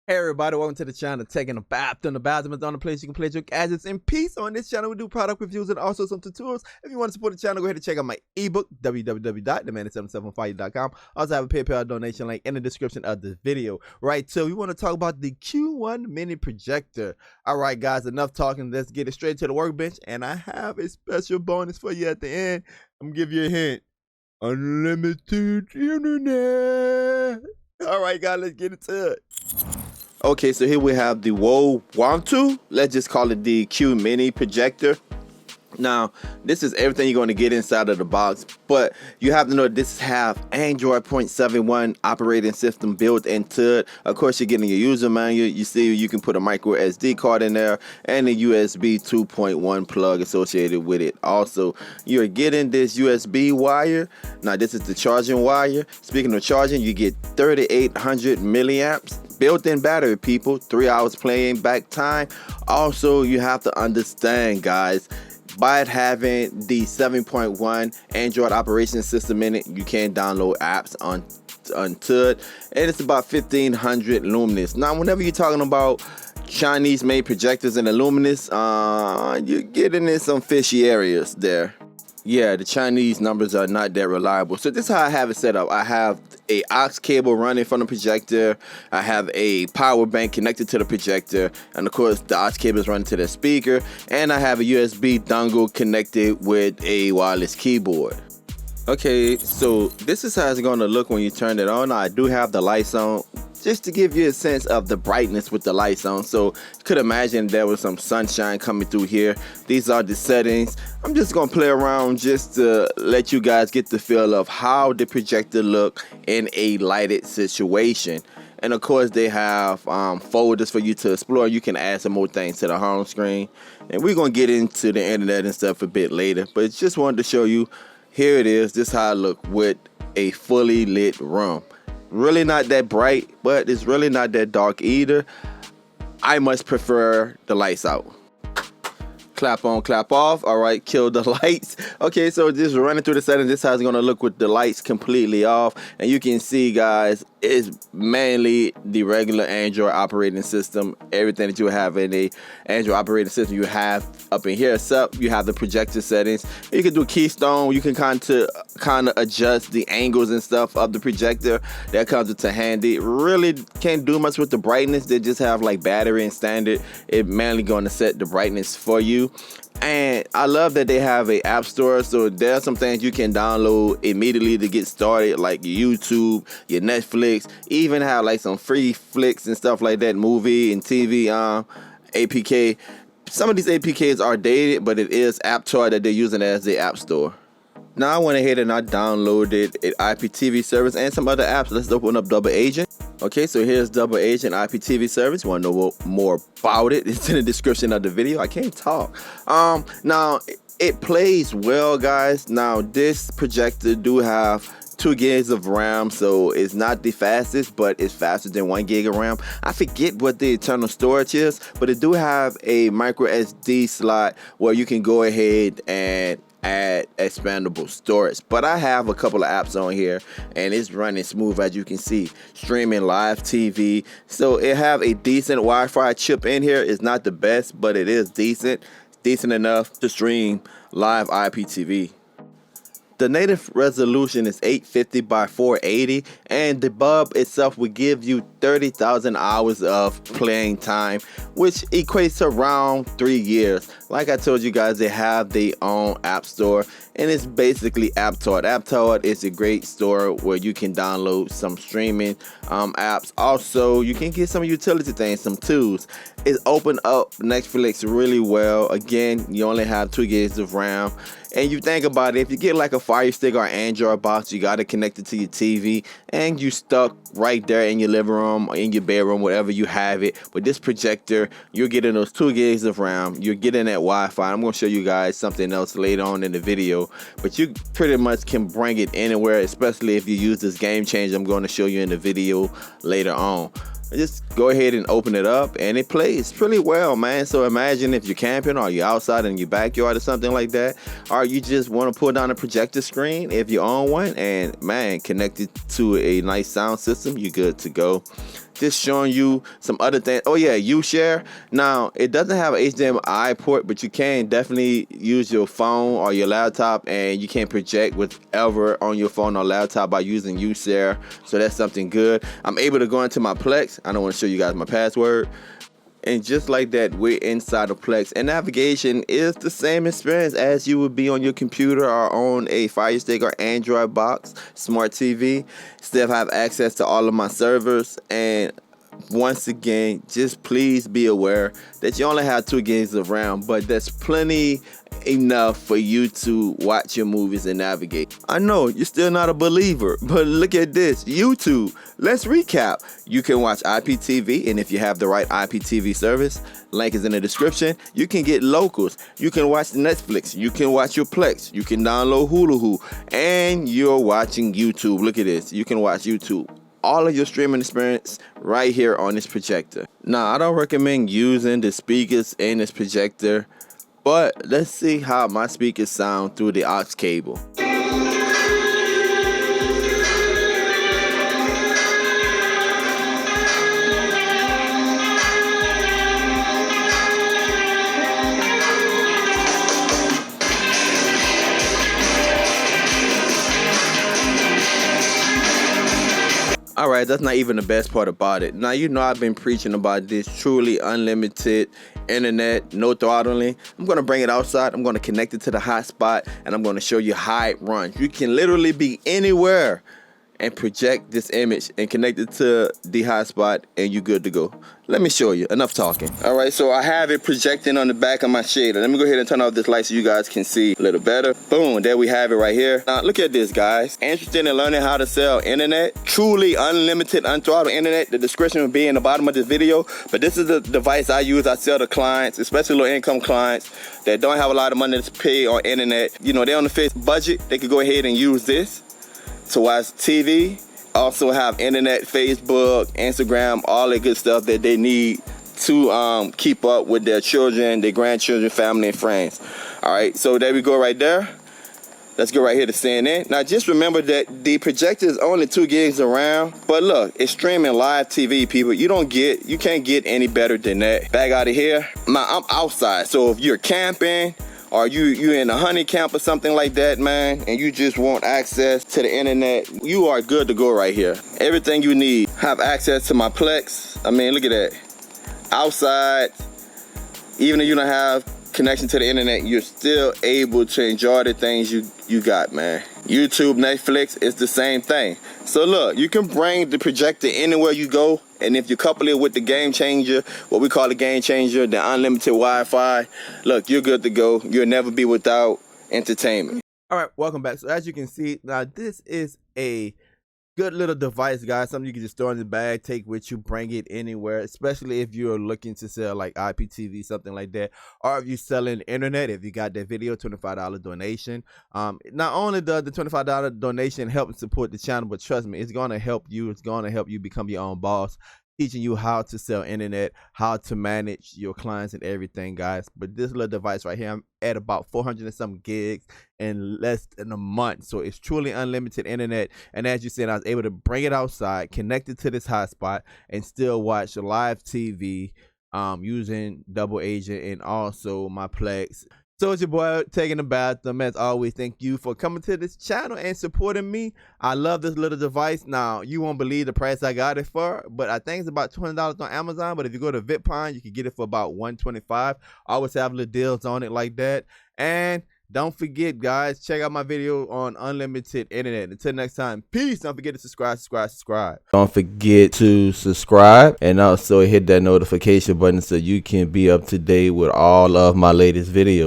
Hey everybody, welcome to the channel. Taking a bath in the bathroom is the only place you can place your gadgets in peace. On this channel, we do product reviews and also some tutorials. If you want to support the channel, go ahead and check out my ebook, www.theman775.com. Also have a PayPal donation link in the description of this video. Right, so we want to talk about the Q1 mini projector. All right, guys, enough talking. Let's get it straight to the workbench. And I have a special bonus for you at the end. I'm going to give you a hint. Unlimited internet. All right, guys, let's get into it. Okay, so here we have the Wowoto. Let's just call it the Q mini projector. Now, this is everything you're going to get inside of the box, but you have to know this have Android 0.71 operating system built into it. Of course, you're getting your user manual. You see you can put a micro SD card in there and a USB 2.1 plug associated with it. Also, you're getting this USB wire. Now, this is the charging wire. Speaking of charging, you get 3,800 milliamps. Built-in battery, people. 3 hours playing back time. Also, you have to understand, guys, by it having the 7.1 Android operation system in it, you can download apps onto it, and it's about 1,500 lumens. Now, whenever you're talking about Chinese-made projectors and the luminous, you're getting in some fishy areas there. Yeah, the Chinese numbers are not that reliable. So this is how I have it set up. I have a aux cable running from the projector. I have a power bank connected to the projector. And of course, the aux cable is running to the speaker. And I have a USB dongle connected with a wireless keyboard. Okay, so this is how it's going to look when you turn it on. I do have the lights on, just to give you a sense of the brightness with the lights on. So you could imagine there was some sunshine coming through here. These are the settings. I'm just going to play around just to let you guys get the feel of how the projector look in a lighted situation. And of course, they have folders for you to explore. You can add some more things to the home screen. And we're going to get into the internet and stuff a bit later. But just wanted to show you, here it is. This is how I look with a fully lit room. Really not that bright, but it's really not that dark either. I much prefer the lights out. Clap on, clap off. All right, kill the lights. Okay, so just running through the settings, this is how it's gonna look with the lights completely off. And you can see, guys, it's mainly the regular Android operating system. Everything that you have in a Android operating system, you have up in here. Except you have the projector settings. You can do keystone. You can kind of adjust the angles and stuff of the projector. That comes into handy. Really can't do much with the brightness. They just have like battery and standard. It mainly going to set the brightness for you. And I love that they have a app store, so there are some things you can download immediately to get started, like your YouTube, your Netflix, even have like some free flicks and stuff like that, movie and TV APK. Some of these APKs are dated, but it is AppToy that they're using as the app store. Now I went ahead and I downloaded an IPTV service and some other apps. Let's open up Double Agent. Okay, so here's Double Agent IPTV service. Want to know more about it? It's in the description of the video. I can't talk. Now it plays well, guys. Now this projector do have 2 gigs of RAM, so it's not the fastest, but it's faster than 1 gig of RAM. I forget what the internal storage is, but it do have a micro SD slot where you can go ahead and add expandable storage. But I have a couple of apps on here and it's running smooth, as you can see, streaming live TV. So it have a decent Wi-Fi chip in here. It's not the best, but it is decent enough to stream live IPTV. The native resolution is 850 by 480, and the bulb itself will give you 30,000 hours of playing time, which equates to around 3 years. Like I told you guys, they have their own app store, and it's basically AppToy. AppToy is a great store where you can download some streaming apps. Also, you can get some utility things, some tools. It opened up Netflix really well. Again, you only have 2 gigs of RAM. And you think about it, if you get like a Fire Stick or Android box, you got to connect it to your TV, and you stuck right there in your living room or in your bedroom, wherever you have it. With this projector, you're getting those 2 gigs of RAM. You're getting that Wi-Fi. I'm going to show you guys something else later on in the video, but you pretty much can bring it anywhere, especially if you use this game changer I'm going to show you in the video later on. Just go ahead and open it up, and it plays pretty well, man. So imagine if you're camping or you're outside in your backyard or something like that, or you just want to pull down a projector screen if you own one, and man, connect it to a nice sound system, you're good to go. just showing you some other things. Oh yeah, U-Share. Now it doesn't have an HDMI port, but you can definitely use your phone or your laptop, and you can project whatever on your phone or laptop by using U-Share. So that's something good. I'm able to go into my Plex. I don't want to show you guys my password. And just like that, we're inside of Plex. And navigation is the same experience as you would be on your computer or on a Fire Stick or Android box, smart TV. Still have access to all of my servers. And once again, just please be aware that you only have 2 gigs of RAM, but that's plenty enough for you to watch your movies and navigate. I know you're still not a believer, but look at this. YouTube. Let's recap. You can watch IPTV, and if you have the right IPTV service, link is in the description. You can get locals. You can watch Netflix. You can watch your Plex. You can download Hulu, and you're watching YouTube. Look at this. You can watch YouTube. All of your streaming experience right here on this projector. Now, I don't recommend using the speakers in this projector, but let's see how my speakers sound through the aux cable. Alright, that's not even the best part about it. Now, you know I've been preaching about this truly unlimited internet, no throttling. I'm going to bring it outside. I'm going to connect it to the hotspot, and I'm going to show you how it runs. You can literally be anywhere and project this image and connect it to the hotspot, and you're good to go. Let me show you. Enough talking. Alright, so I have it projecting on the back of my shader. Let me go ahead and turn off this light so you guys can see a little better. Boom, there we have it right here. Now look at this, guys. Interested in learning how to sell internet? Truly unlimited, unthrottled internet. The description will be in the bottom of this video. But this is the device I use. I sell to clients, especially low income clients that don't have a lot of money to pay on internet. You know, they're on the fixed budget. They could go ahead and use this to watch TV, also have internet, Facebook, Instagram, all that good stuff that they need to keep up with their children, their grandchildren, family, and friends. All right, so there we go right there. Let's go right here to CNN. Now, just remember that the projector is only 2 gigs of RAM, but look, it's streaming live TV, people. You can't get any better than that. Back out of here. Now, I'm outside, so if you're camping, or you in a honey camp or something like that, man, and you just want access to the internet, you are good to go right here. Everything you need. Have access to my Plex. I mean, look at that. Outside, even if you don't have connection to the internet, you're still able to enjoy the things you got, man. YouTube, Netflix, it's the same thing. So look, you can bring the projector anywhere you go, and if you couple it with the game changer, what we call the game changer, the unlimited Wi-Fi, look, you're good to go. You'll never be without entertainment. All right, welcome back. So as you can see, now this is a good little device, guys. Something you can just throw in the bag, take with you, bring it anywhere, especially if you're looking to sell like IPTV, something like that, or if you're selling internet. If you got that video, $25 donation. Not only does the $25 donation help and support the channel, but trust me, it's going to help you. It's going to help you become your own boss, teaching you how to sell internet, how to manage your clients and everything, guys. But this little device right here, I'm at about 400 and some gigs in less than a month. So it's truly unlimited internet. And as you said, I was able to bring it outside, connect it to this hotspot, and still watch live TV using Double Agent and also my Plex. So it's your boy taking a bathroom. As always, thank you for coming to this channel and supporting me. I love this little device. Now, you won't believe the price I got it for, but I think it's about $20 on Amazon. But if you go to VidPine, you can get it for about $125. I always have little deals on it like that. And don't forget, guys, check out my video on unlimited internet. Until next time, peace. Don't forget to subscribe. Don't forget to subscribe and also hit that notification button so you can be up to date with all of my latest videos.